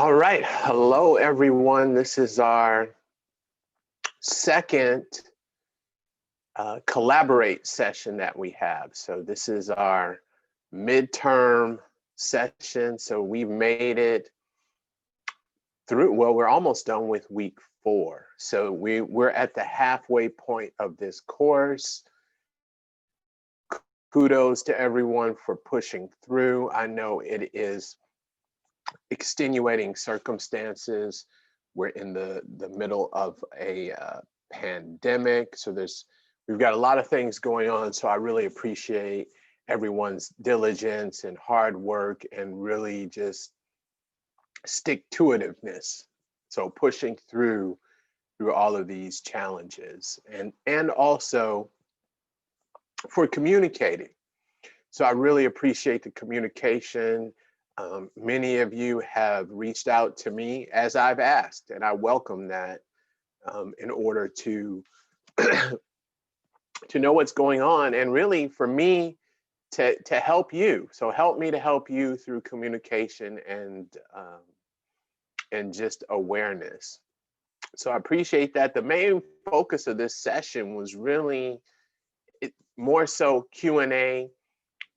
All right. Hello, everyone. This is our second collaborate session that we have. So this is our midterm session. So we've made it through, well, we're almost done with week 4. So we're at the halfway point of this course. Kudos to everyone for pushing through. I know it is extenuating circumstances. We're in the middle of a pandemic, so we've got a lot of things going on. So I really appreciate everyone's diligence and hard work and really just stick-to-itiveness. So pushing through all of these challenges and also for communicating. So I really appreciate the communication. Many of you have reached out to me as I've asked, and I welcome that in order to to know what's going on, and really for me to help you. So help me to help you through communication and just awareness. So I appreciate that. The main focus of this session was really more so Q&A,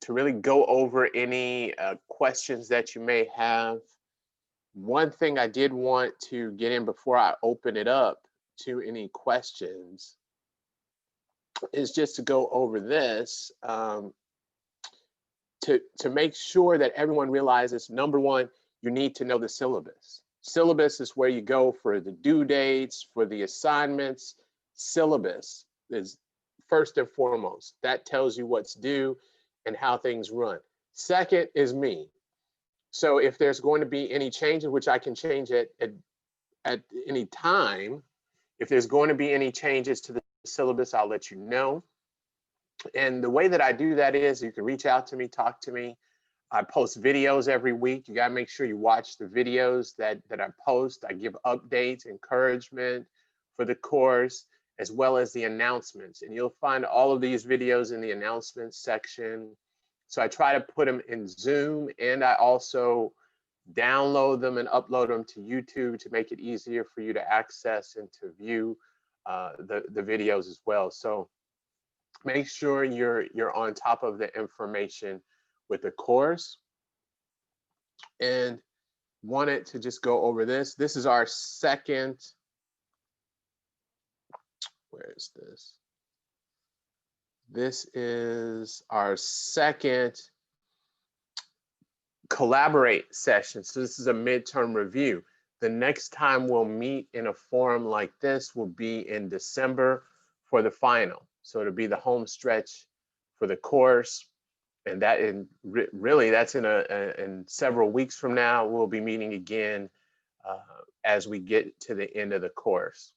to really go over any questions that you may have. One thing I did want to get in before I open it up to any questions is just to go over this to make sure that everyone realizes, number one, you need to know the syllabus. Syllabus is where you go for the due dates, for the assignments. Syllabus is first and foremost. That tells you what's due and how things run. Second is me. So if there's going to be any changes, which I can change at any time, if there's going to be any changes to the syllabus, I'll let you know. And the way that I do that is you can reach out to me, talk to me. I post videos every week. You gotta make sure you watch the videos that I post. I give updates, encouragement for the course, as well as the announcements. And you'll find all of these videos in the announcements section. So I try to put them in Zoom, and I also download them and upload them to YouTube to make it easier for you to access and to view the videos as well. So make sure you're on top of the information with the course. And wanted to just go over this. This is our second, where is this? This is our second collaborate session. So this is a midterm review. The next time we'll meet in a forum like this will be in December for the final. So it'll be the home stretch for the course. And that really that's in several weeks from now. We'll be meeting again as we get to the end of the course.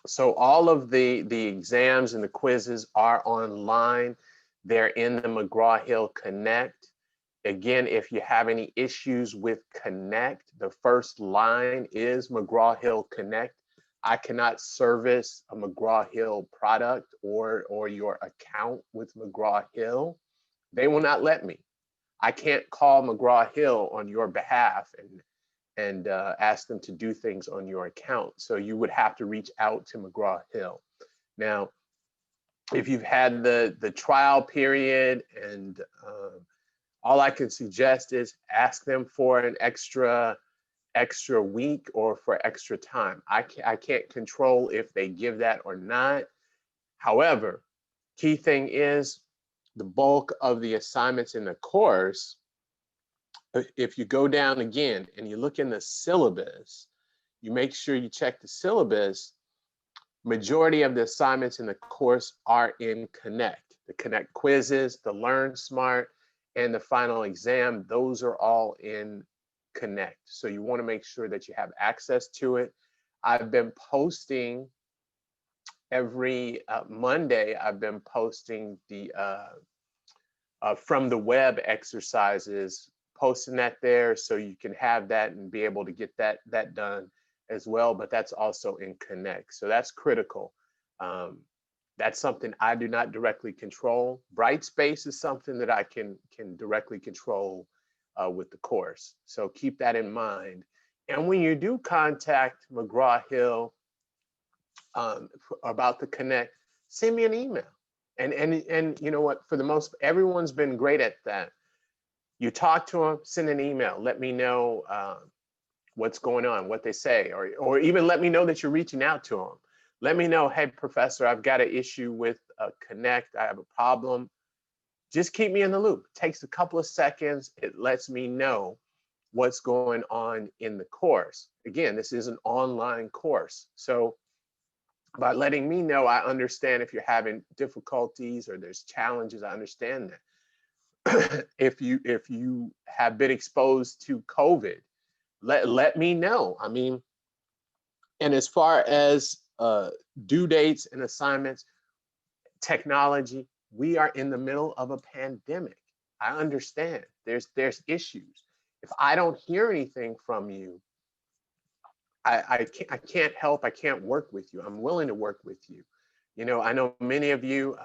So all of the exams and the quizzes are online. They're in the McGraw-Hill Connect. Again, if you have any issues with Connect, the first line is McGraw-Hill Connect. I cannot service a McGraw-Hill product or your account with McGraw-Hill. They will not let me. I can't call McGraw-Hill on your behalf and ask them to do things on your account. So you would have to reach out to McGraw-Hill. Now, if you've had the trial period, and all I can suggest is ask them for an extra week or for extra time. I can't control if they give that or not. However, key thing is the bulk of the assignments in the course, if you go down again and you look in the syllabus, you make sure you check the syllabus, majority of the assignments in the course are in Connect. The Connect quizzes, the Learn Smart, and the final exam, those are all in Connect. So you want to make sure that you have access to it. I've been posting every Monday, I've been posting the from the web exercises, posting that there so you can have that and be able to get that done as well, but that's also in Connect. So that's critical. That's something I do not directly control. Brightspace is something that I can directly control with the course. So keep that in mind. And when you do contact McGraw-Hill about the connect, send me an email. And you know what? For the most, everyone's been great at that. You talk to them, send an email, let me know what's going on, what they say, or even let me know that you're reaching out to them. Let me know, hey, professor, I've got an issue with Connect. I have a problem. Just keep me in the loop. It takes a couple of seconds. It lets me know what's going on in the course. Again, this is an online course. So by letting me know, I understand if you're having difficulties or there's challenges, I understand that. If you have been exposed to COVID, let me know. I mean, and as far as due dates and assignments, technology, we are in the middle of a pandemic. I understand there's issues. If I don't hear anything from you, I can't help, I can't work with you. I'm willing to work with you. You know, I know many of you,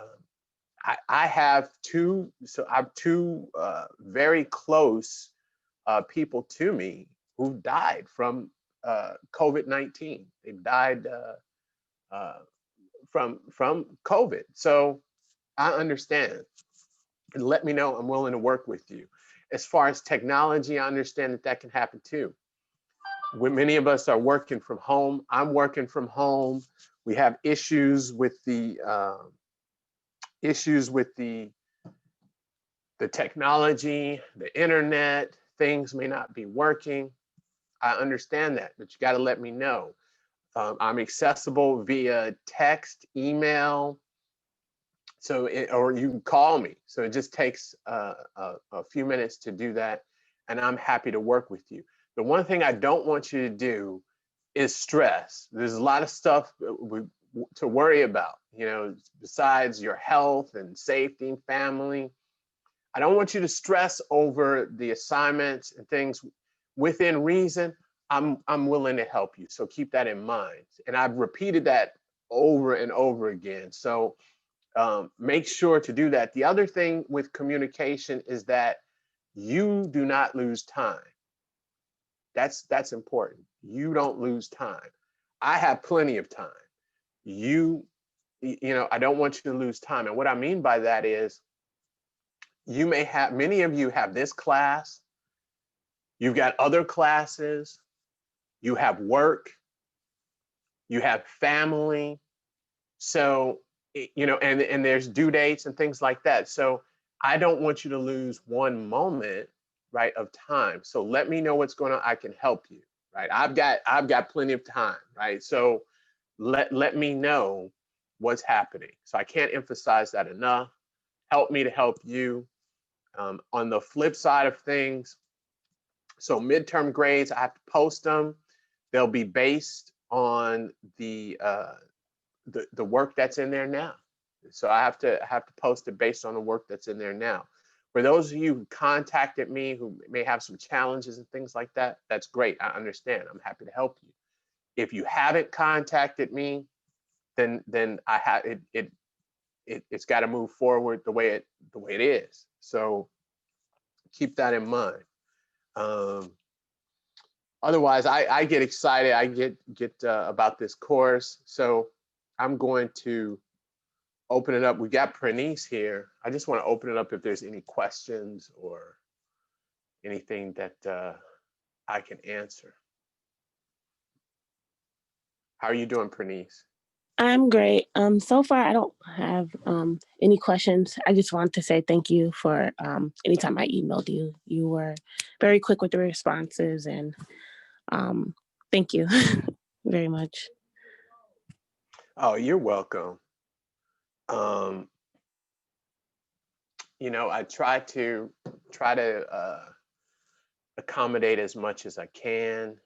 I have two very close people to me who died from COVID-19. They died from COVID. So I understand. And let me know. I'm willing to work with you. As far as technology, I understand that that can happen too. When many of us are working from home, I'm working from home. We have issues with the technology, the internet. Things may not be working. I understand that, but you got to let me know. I'm accessible via text, email, or you can call me. So it just takes a few minutes to do that, and I'm happy to work with you. The one thing I don't want you to do is stress. There's a lot of stuff to worry about, you know, besides your health and safety and family. I don't want you to stress over the assignments and things. Within reason, I'm willing to help you. So keep that in mind. And I've repeated that over and over again. So make sure to do that. The other thing with communication is that you do not lose time. That's important. You don't lose time. I have plenty of time. You know, I don't want you to lose time. And what I mean by that is you may have, many of you have this class, you've got other classes, you have work, you have family. So, you know, and there's due dates and things like that. So I don't want you to lose one moment, right, of time. So let me know what's going on. I can help you, right? I've got plenty of time, right? So let me know what's happening. So I can't emphasize that enough. Help me to help you. On the flip side of things, so midterm grades, I have to post them. They'll be based on the work that's in there now. So I have to post it based on the work that's in there now. For those of you who contacted me who may have some challenges and things like that, that's great. I understand. I'm happy to help you. If you haven't contacted me, then I have it's got to move forward the way it is. So keep that in mind. Otherwise, I get excited. I get about this course. So I'm going to open it up. We got Pranice here. I just want to open it up if there's any questions or anything that I can answer. How are you doing, Pranice? I'm great. So far, I don't have any questions. I just want to say thank you for anytime I emailed you. You were very quick with the responses, and thank you very much. Oh, you're welcome. You know, I try to accommodate as much as I can.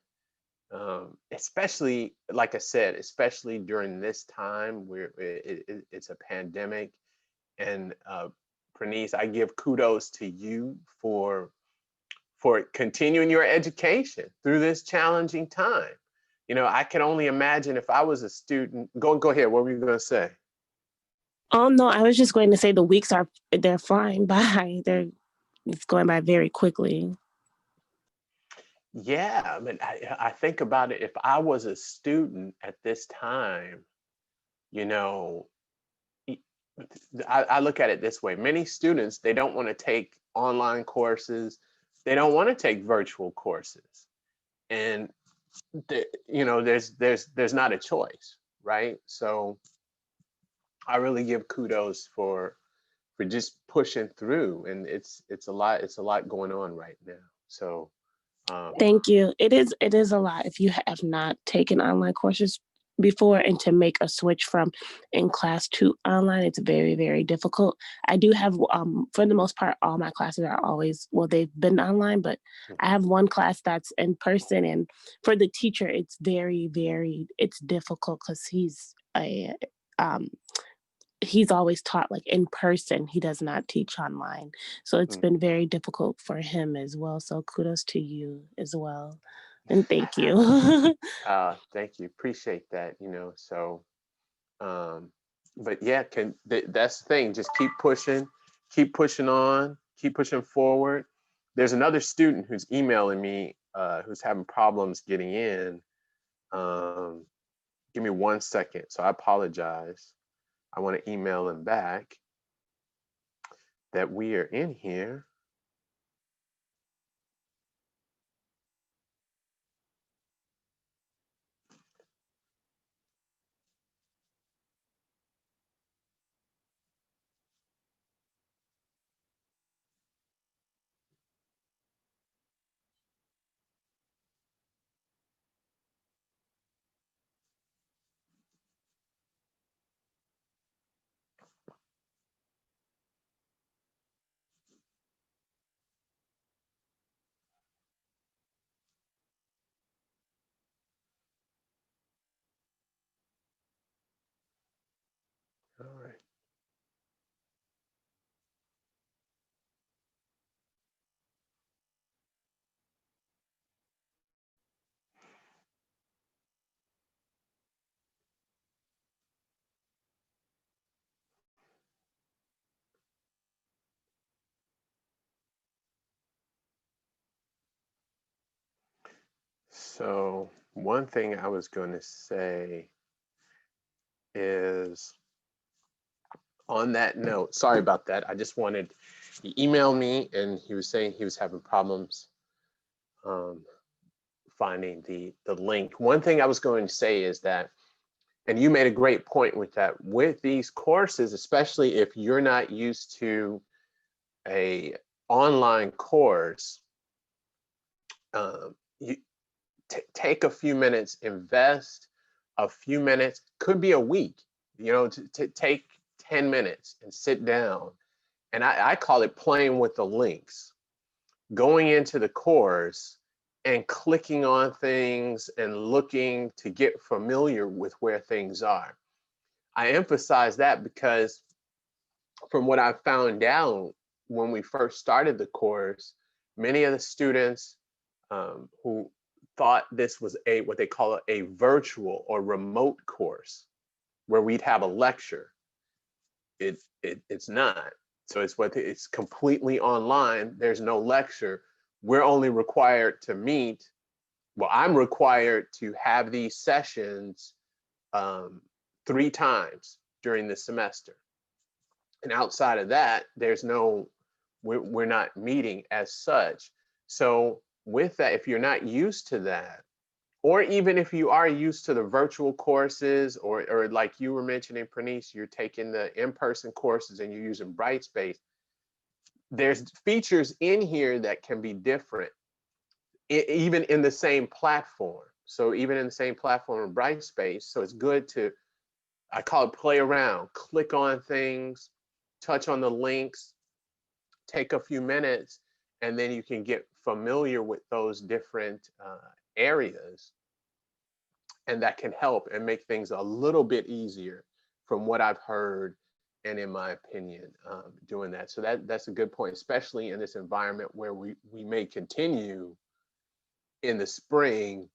Especially, like I said, especially during this time where it's a pandemic. And Pranice, I give kudos to you for continuing your education through this challenging time. You know, I can only imagine if I was a student. Go ahead. What were you going to say? Oh no, I was just going to say they're flying by. It's going by very quickly. Yeah, I mean, I think about it. If I was a student at this time, you know, e- I look at it this way. Many students, they don't want to take online courses. They don't want to take virtual courses. And there's not a choice, right? So I really give kudos for just pushing through, and it's a lot going on right now. So um, Thank you. It is a lot if you have not taken online courses before, and to make a switch from in class to online, it's very, very difficult. I do have for the most part all my classes are always, well, they've been online, but I have one class that's in person, and for the teacher it's very, very, it's difficult because um he's always taught like in person. He does not teach online. So it's mm. been very difficult for him as well. So kudos to you as well. And thank you. Thank you, appreciate that. Um, but yeah, that's the thing. Just keep pushing on, keep pushing forward. There's another student who's emailing me, who's having problems getting in. Um, Give me 1 second. So I apologize. I want to email him back that we are in here. All right. So one thing I was going to say is, on that note, sorry about that. I just wanted, he emailed me and he was saying he was having problems um, finding the link. One thing I was going to say is that, and you made a great point with that, with these courses, especially if you're not used to a online course, you take a few minutes, invest a few minutes, could be a week, to take 10 minutes and sit down. And I call it playing with the links, going into the course and clicking on things and looking to get familiar with where things are. I emphasize that because from what I found out when we first started the course, many of the students who thought this was what they call a virtual or remote course where we'd have a lecture. It's not. So it's completely online. There's no lecture. We're only required to meet. Well, I'm required to have these sessions um, 3 times during the semester. And outside of that, we're not meeting as such. So with that, if you're not used to that, or even if you are used to the virtual courses, or like you were mentioning, Pranice, you're taking the in-person courses and you're using Brightspace, there's features in here that can be different, even in the same platform. So even in the same platform of Brightspace, so it's good to, I call it play around, click on things, touch on the links, take a few minutes, and then you can get familiar with those different areas, and that can help and make things a little bit easier from what I've heard and in my opinion, doing that. So that's a good point, especially in this environment where we may continue in the spring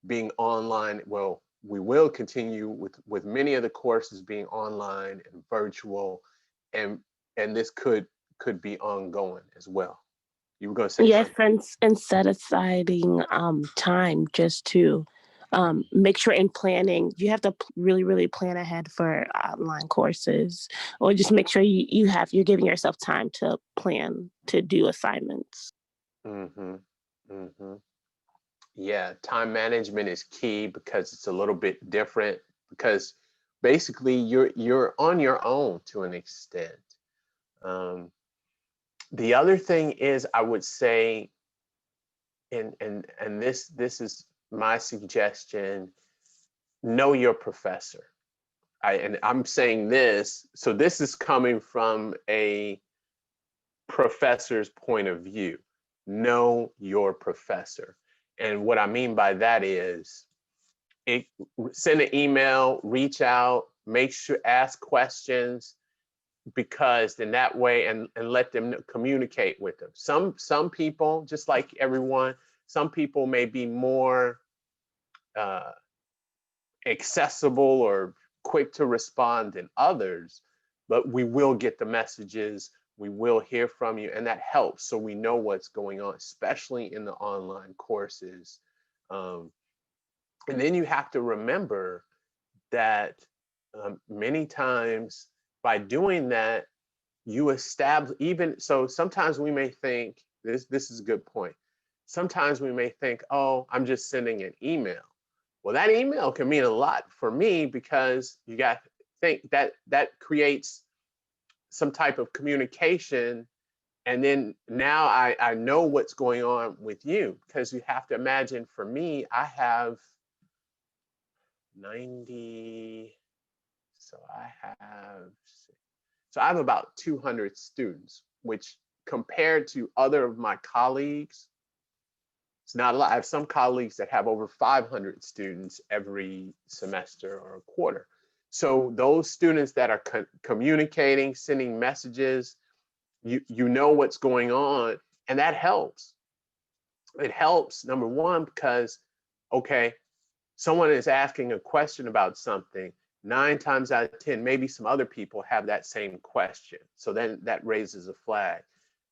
being online. Well, we will continue with many of the courses being online and virtual, and this could be ongoing as well. You were going to say Yes, something. and set aside time just to make sure in planning, you have to really, really plan ahead for online courses, or just make sure you're giving yourself time to plan to do assignments. Mm-hmm. Mm-hmm. Yeah, time management is key because it's a little bit different because basically you're on your own to an extent. Um, the other thing is I would say, and this is my suggestion, know your professor. And I'm saying this, so this is coming from a professor's point of view. Know your professor. And what I mean by that is it, send an email, reach out, make sure, ask questions, because in that way, and let them communicate with them. Some people, just like everyone, some people may be more uh, accessible or quick to respond than others, but we will get the messages, we will hear from you, and that helps so we know what's going on, especially in the online courses. Um, and then you have to remember that many times by doing that, you establish, even so sometimes we may think, this is a good point. Sometimes we may think, oh, I'm just sending an email. Well, that email can mean a lot for me because you got to think that that creates some type of communication. And then now I know what's going on with you, because you have to imagine, for me, I have 90, so I have about 200 students, which compared to other of my colleagues, it's not a lot. I have some colleagues that have over 500 students every semester or a quarter. So those students that are communicating, sending messages, you know what's going on, and that helps. It helps, number one, because, okay, someone is asking a question about something, 9 times out of 10, maybe some other people have that same question. So then that raises a flag.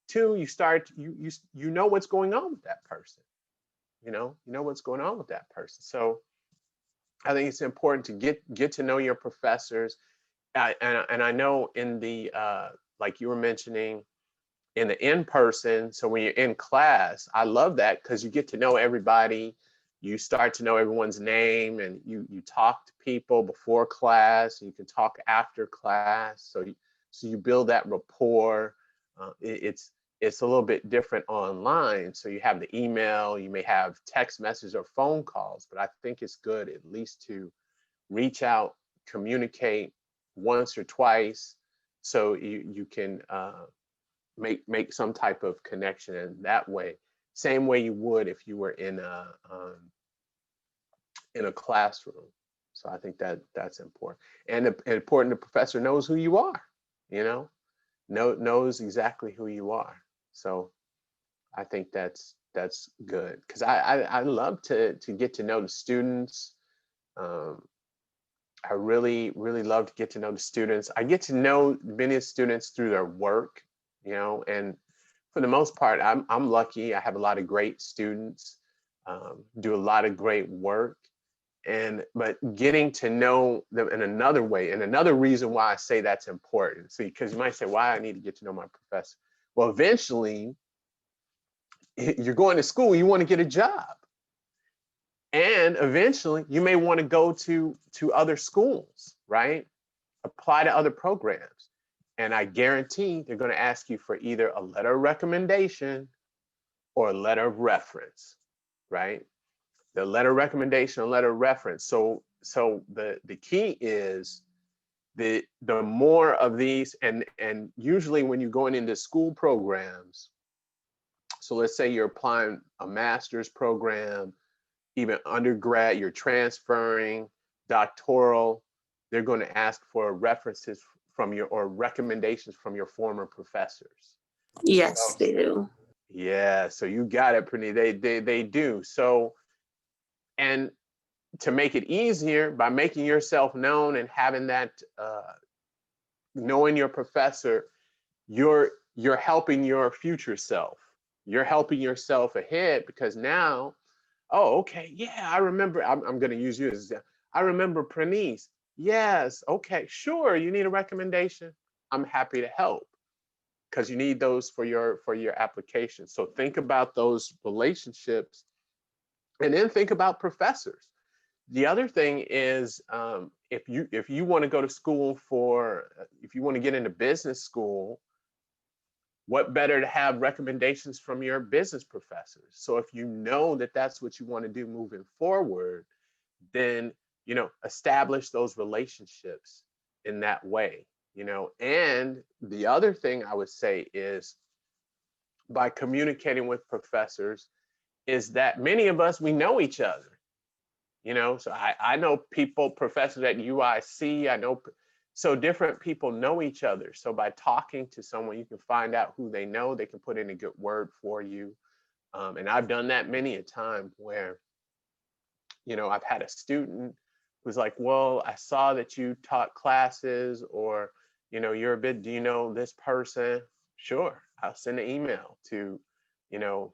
Two, you know what's going on with that person. You know what's going on with that person. So I think it's important to get to know your professors. And I know in the like you were mentioning, in the in-person, so when you're in class, I love that because you get to know everybody. You start to know everyone's name, and you talk to people before class, and you can talk after class. So you build that rapport. It's a little bit different online. So you have the email, you may have text messages or phone calls, but I think it's good at least to reach out, communicate once or twice, so you can make some type of connection in that way. Same way you would if you were in a classroom. So I think that's important. And important, the professor knows who you are, you knows exactly who you are. So I think that's good, because I love to get to know the students. Um, I really love to get to know the students. I get to know many students through their work, and for the most part, I'm lucky. I have a lot of great students, do a lot of great work, but getting to know them in another way, and another reason why I say that's important. See, because you might say, why I need to get to know my professor. Well, eventually, you're going to school, you want to get a job, and eventually, you may want to go to other schools, right? Apply to other programs. And I guarantee they're going to ask you for either a letter of recommendation or a letter of reference, right? The letter of recommendation or letter of reference. So the key is the more of these, and usually when you're going into school programs, so let's say you're applying a master's program, even undergrad, you're transferring, doctoral, they're going to ask for references from your, or recommendations from your former professors. So Yes, they do. yeah, so you got it, Pranee. They do. So, and to make it easier, by making yourself known and having that knowing your professor, you're helping your future self. you're helping yourself ahead because now, oh, okay, yeah, I remember. I'm going to use you as I remember Pranice. Yes, okay, sure. You need a recommendation. I'm happy to help because you need those for your application. So think about those relationships, and then think about professors. The other thing is, if you want to go to school for, if you want to get into business school, what better to have recommendations from your business professors? So if you know that that's what you want to do moving forward, then establish those relationships in that way. And the other thing I would say is, by communicating with professors, is that many of us, we know each other. So I know people, professors at UIC, I know, so different people know each other. So by talking to someone, you can find out who they know. They can put in a good word for you. And I've done that many a time where, I've had a student who's like, well, I saw that you taught classes, or, you're a bit, do you know this person? Sure, I'll send an email to, you know,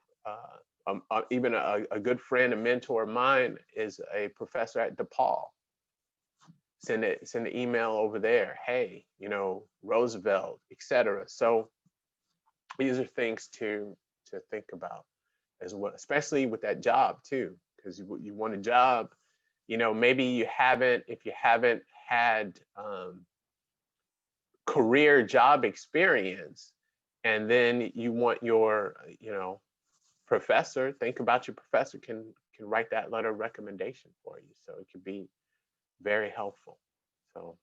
even a good friend, a mentor of mine is a professor at DePaul. Send an email over there. Hey, Roosevelt, etc. So these are things to think about as well, especially with that job too, because you want a job. Maybe you haven't, if you haven't had career job experience, and then you want your, professor, think about your professor can write that letter of recommendation for you. So it could be very helpful. So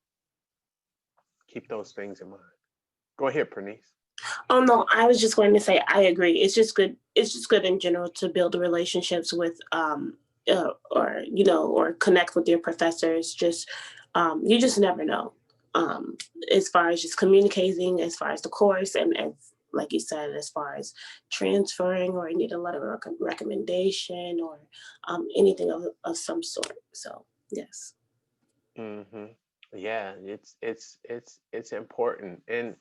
keep those things in mind. Go ahead, Pernice. Oh no, I was just going to say I agree. It's just good. It's just good in general to build relationships with or or connect with your professors. Just you just never know. As far as just communicating, as far as the course, and as like you said, as far as transferring or you need a letter of recommendation or anything of some sort. So yes. Mm-hmm. Yeah, it's important, and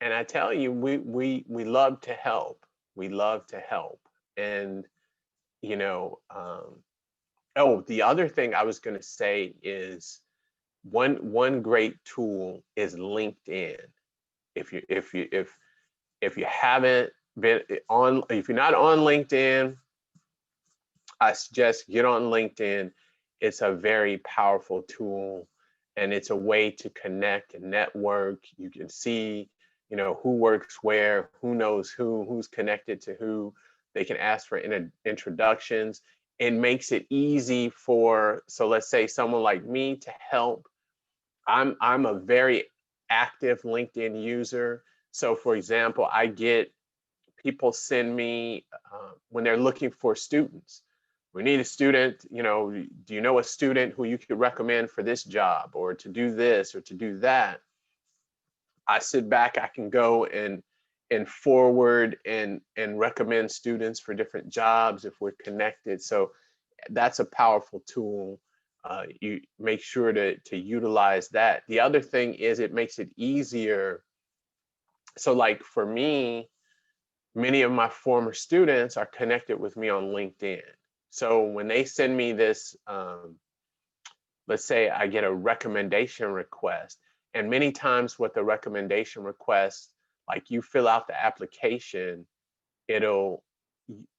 I tell you, we love to help. We love to help, and you know, oh, the other thing I was going to say is one great tool is LinkedIn. If you haven't been on, if you're not on LinkedIn, I suggest get on LinkedIn. It's a very powerful tool, and it's a way to connect and network. You can see, who works where, who knows who's connected to who. They can ask for introductions. It makes it easy for, so let's say someone like me to help. I'm a very active LinkedIn user. So for example, I get people send me when they're looking for students. We need a student, do you know a student who you could recommend for this job or to do this or to do that? I sit back, I can go and forward and recommend students for different jobs if we're connected. So that's a powerful tool. You make sure to utilize that. The other thing is it makes it easier. So like for me, many of my former students are connected with me on LinkedIn. So when they send me this, let's say I get a recommendation request, and many times with the recommendation request, like you fill out the application,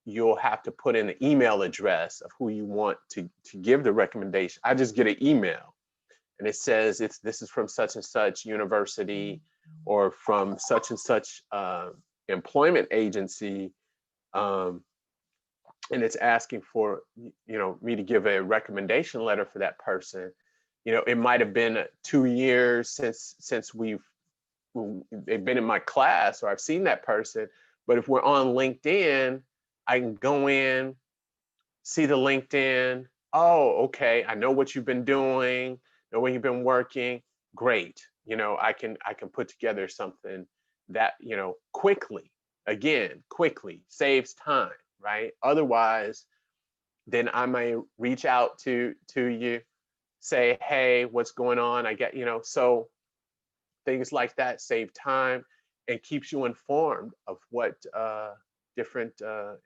you'll have to put in the email address of who you want to give the recommendation. I just get an email and it says this is from such and such university or from such and such employment agency, and it's asking for me to give a recommendation letter for that person. It might have been 2 years since they've been in my class or I've seen that person, but if we're on LinkedIn, I can go in, see the LinkedIn. Oh, okay, I know what you've been doing, know where you've been working. Great. I can put together something that, quickly, again, quickly saves time, right? Otherwise, then I may reach out to you, say, hey, what's going on? I get, so things like that save time and keeps you informed of what different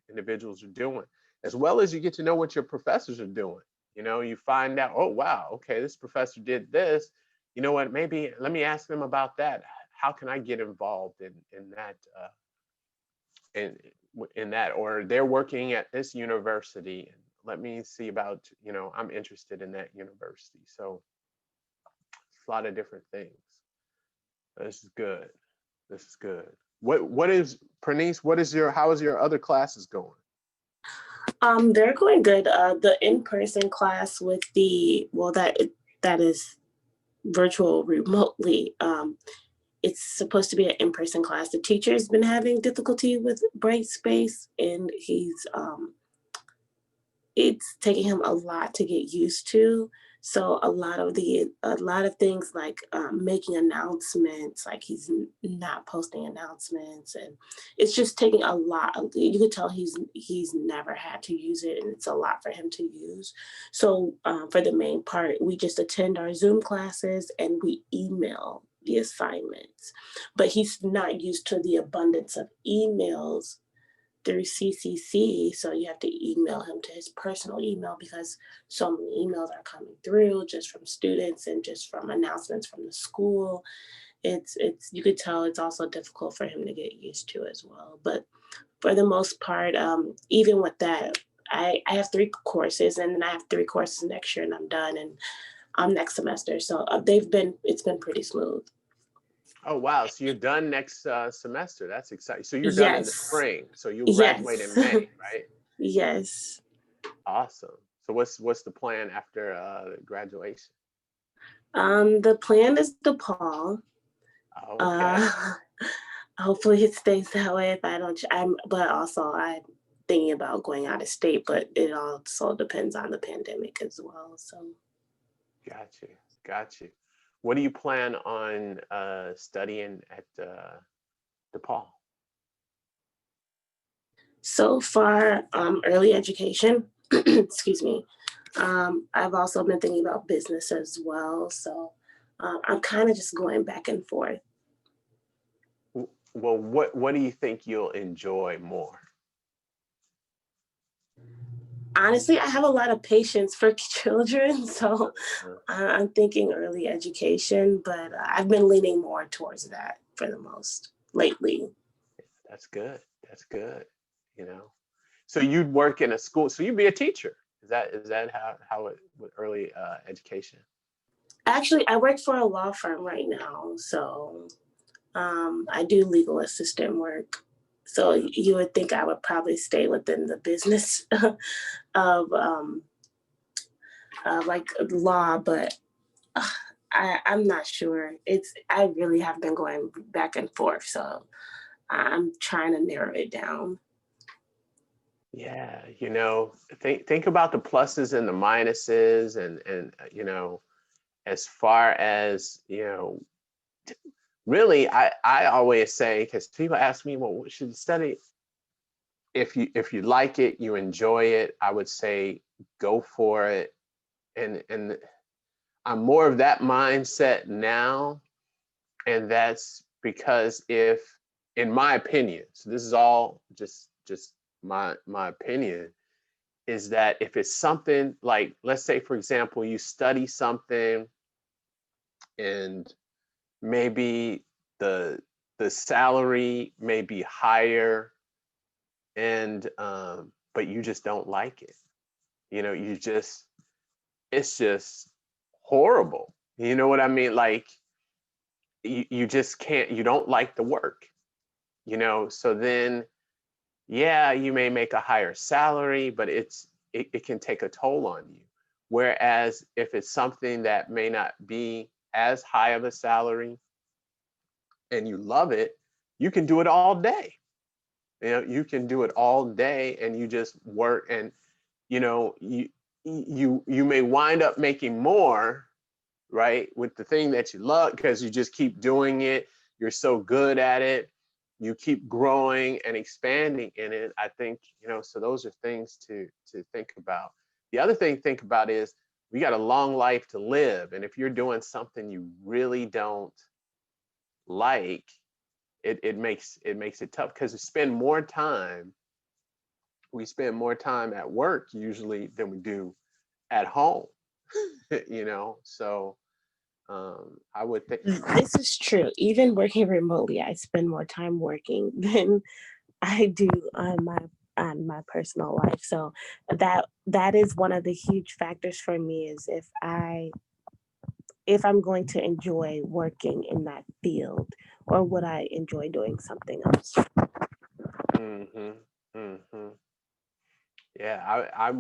individuals are doing, as well as you get to know what your professors are doing. You know, you find out, oh, wow, okay, this professor did this. You know what, maybe let me ask them about that. How can I get involved in that, in, in that, or they're working at this university. Let me see about, you know, I'm interested in that university. So it's a lot of different things. This is good. This is good. What is, Pernice, what is your, how is your other classes going? They're going good. The in-person class with the, well, that is virtual remotely. It's supposed to be an in-person class. The teacher's been having difficulty with Brightspace, and it's taking him a lot to get used to. So a lot of things like making announcements, like he's not posting announcements, and it's just taking a lot. You could tell he's never had to use it, and it's a lot for him to use. So for the main part, we just attend our Zoom classes and we email the assignments. But he's not used to the abundance of emails through CCC, so you have to email him to his personal email because so many emails are coming through just from students and just from announcements from the school. It's you could tell it's also difficult for him to get used to as well. But for the most part, even with that, I have 3 courses, and then I have 3 courses next year, and I'm done, and next semester. So it's been pretty smooth. Oh, wow. So you're done next semester. That's exciting. So you're done in the Yes, spring. So you graduate in yes, May, right? yes. Awesome. So what's the plan after graduation? The plan is DePaul. Okay. Uh, hopefully it stays that way if I don't. But also I'm thinking about going out of state, but it also depends on the pandemic as well. So Got you. Got you. What do you plan on studying at DePaul? so far, early education. Excuse me. I've also been thinking about business as well. So I'm kind of just going back and forth. Well, what do you think you'll enjoy more? Honestly, I have a lot of patience for children, so Uh, I'm thinking early education, but I've been leaning more towards that for the most lately. That's good. That's good. You know, so you'd work in a school, so you'd be a teacher. Is that how it with early education? Actually, I work for a law firm right now, so I do legal assistant work. So you would think I would probably stay within the business of like law, but I'm not sure. I really have been going back and forth, so I'm trying to narrow it down. Yeah, you know, think about the pluses and the minuses, and you know, as far as, you know, really, I always say, because people ask me, well, what should you study? If you like it, you enjoy it, I would say go for it. And I'm more of that mindset now, and that's because if, in my opinion, so this is all just my opinion, is that if it's something like, let's say for example, you study something and maybe the the salary may be higher, and but you just don't like it, you know, you just, it's just horrible, you know what I mean, like you just can't, you don't like the work, you know, so then yeah, you may make a higher salary, but it can take a toll on you. Whereas if it's something that may not be as high of a salary and you love it, you can do it all day. You know, you can do it all day and you just work, and you know, you may wind up making more, right, with the thing that you love, because you just keep doing it, you're so good at it, you keep growing and expanding in it. I think, you know, so those are things to think about. The other thing to think about is we got a long life to live, and if you're doing something you really don't like, it makes it tough, because you spend more time we spend more time at work usually than we do at home. You know, so I would think. This is true. Even working remotely, I spend more time working than I do on my personal life. So that is one of the huge factors for me is if I'm going to enjoy working in that field or would I enjoy doing something else? Hmm. Hmm. Yeah, I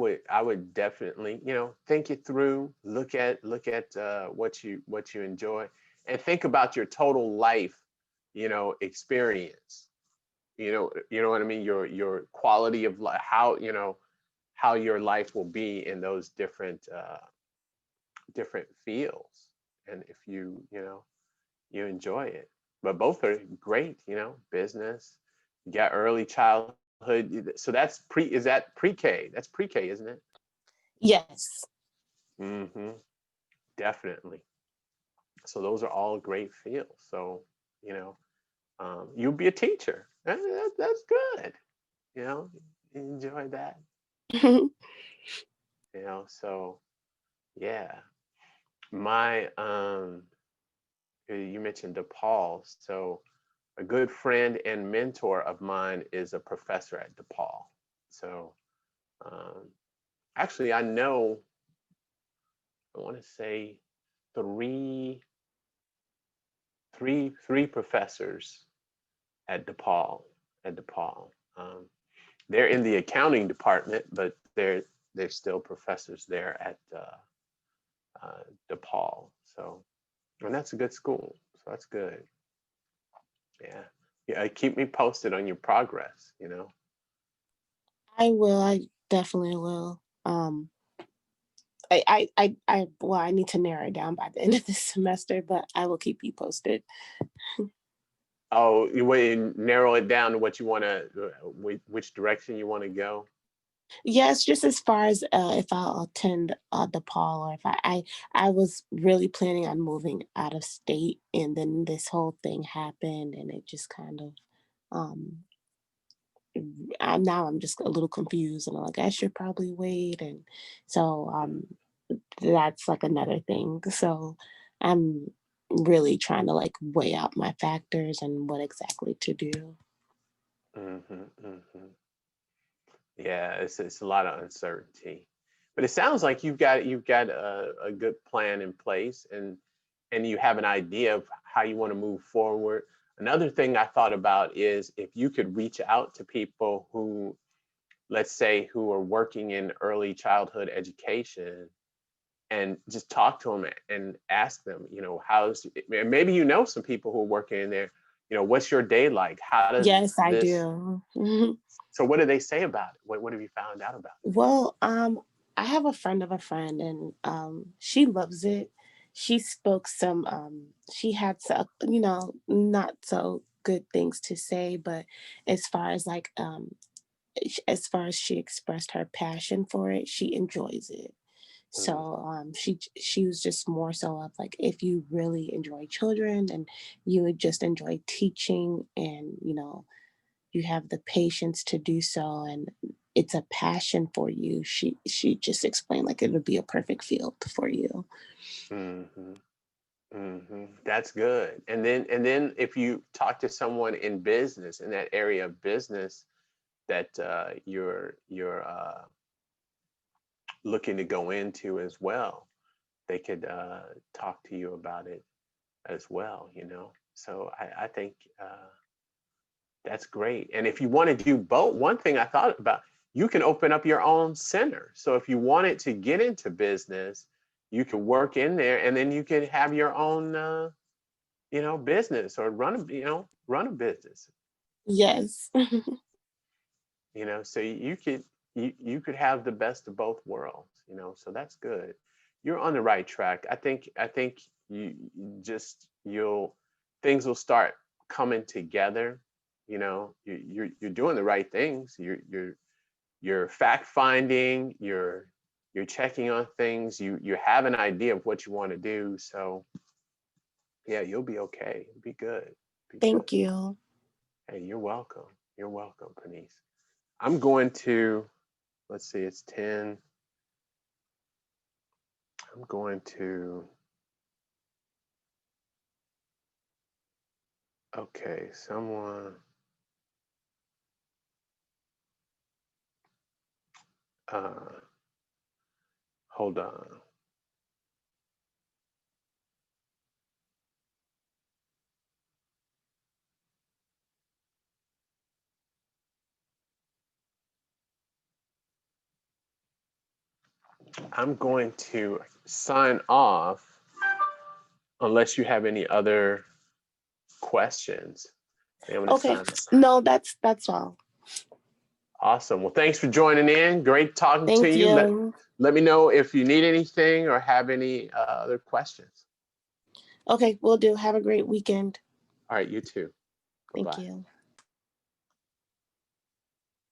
would definitely, you know, think it through, look at what you enjoy, and think about your total life, you know, experience. You know what I mean? Your quality of life, how, you know, how your life will be in those different fields, and if you know, you enjoy it. But both are great, you know, business. You got early childhood, so that's is that pre-K? That's pre-K, isn't it? Yes. Hmm. Definitely. So those are all great fields. So, you know, you'll be a teacher. That's good. You know, enjoy that. You know, so yeah. My you mentioned DePaul. So a good friend and mentor of mine is a professor at DePaul. So um, actually, I know, I want to say three, three professors at DePaul. At DePaul, they're in the accounting department, but they're still professors there at DePaul. So, and that's a good school. So that's good. Yeah, yeah. Keep me posted on your progress. You know. I will. I definitely will. Well, I need to narrow it down by the end of this semester, but I will keep you posted. Oh, you want to narrow it down to what you want to, which direction you want to go. Yes, just as far as if I'll attend DePaul or if I was really planning on moving out of state, and then this whole thing happened, and it just kind of um I'm just a little confused, and I'm like I should probably wait, and so that's like another thing. So I'm really trying to like weigh out my factors and what exactly to do. Mm-hmm, mm-hmm. Yeah, it's a lot of uncertainty, but it sounds like you've got a good plan in place, and you have an idea of how you want to move forward. Another thing I thought about is if you could reach out to people who, let's say, who are working in early childhood education, and just talk to them and ask them, you know, maybe you know some people who are working in there, you know, what's your day like? How does Yes, I this, do. so what do they say about it? What have you found out about Well, I have a friend of a friend, and she loves it. She spoke some. She had some, not so good things to say, but as far as like, as far as she expressed her passion for it, she enjoys it. it? Mm, So she was just more so of like if you really enjoy children and you would just enjoy teaching and you have the patience to do so and it's a passion for you, she just explained like it would be a perfect field for you. mm-hmm, mm-hmm. That's good. And then if you talk to someone in business, in that area of business that you're looking to go into as well, they could talk to you about it as well, you know. So I think that's great. And if you want to do both, one thing I thought about, you can open up your own center. So if you wanted to get into business, you could work in there, and then you could have your own, you know, business, or run a business. Yes. You know, so you could have the best of both worlds. You know, so that's good. You're on the right track. I think you just you'll things will start coming together. You know, you're doing the right things. You're fact finding. You're checking on things. You have an idea of what you want to do. So yeah, you'll be okay. It'll be good. Be good. Thank you. Hey, you're welcome. You're welcome, Denise. I'm going to let's see, it's 10. I'm going to, okay, someone, hold on. I'm going to sign off unless you have any other questions. I'm gonna Okay. sign off. No, that's all. Awesome. Well, thanks for joining in. Great talking to Thank you. you. Let me know if you need anything or have any other questions. Okay, will do. Have a great weekend. All right, you too. Thank Bye-bye. you.